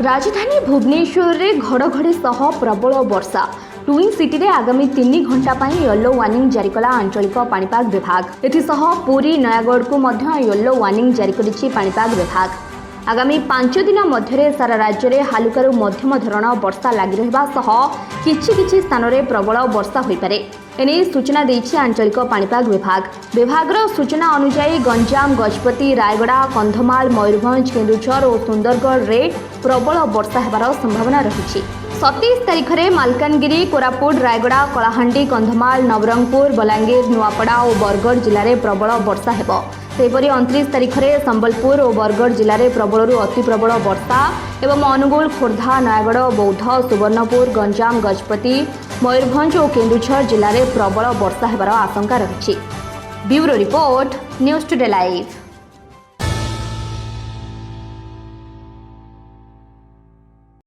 राजधानी भुवनेश्वर में घड़घड़ी सह प्रबल वर्षा ट्विन सिटी रे आगामी 3 घंटा येलो वार्निंग जारी कला आंचलिक पाणीपाग विभाग। एथिसह पुरी नयागढ़ को मध्य येलो वार्निंग जारी करिछि पाणीपाग विभाग। आगामी 5 दिन मध्य सारा राज्य में हालुकारु मध्यम धरण वर्षा लगी रहिबा सह किछि स्थान में प्रबल वर्षा होई पारे। एने सूचना देछि आंचलिक पाणीपाग विभाग सूचना अनुसार गंजाम गजपति रायगड़ा कंधमाल मयूरभंज केन्दुझर और सुंदरगढ़ रे प्रबल वर्षा हेबार संभावना रही। 27 तारिख में मालकानगिरी कोरापुट रायगड़ा कलाहांडी कंधमाल नवरंगपुर बलांगीर नुआपड़ा और बरगढ़ जिले में प्रबल वर्षा हेबो। सेपरी 29 तारिख में संबलपुर और बरगढ़ जिले में प्रबल अति प्रबल वर्षा एवं अनुगुल खोर्धा नयागढ़ बौद्ध सुवर्णपुर गंजाम गजपति मयूरभंज और केन्दुझर जिले में प्रबल वर्षा हेबार आशंका रही। Bureau report news today live.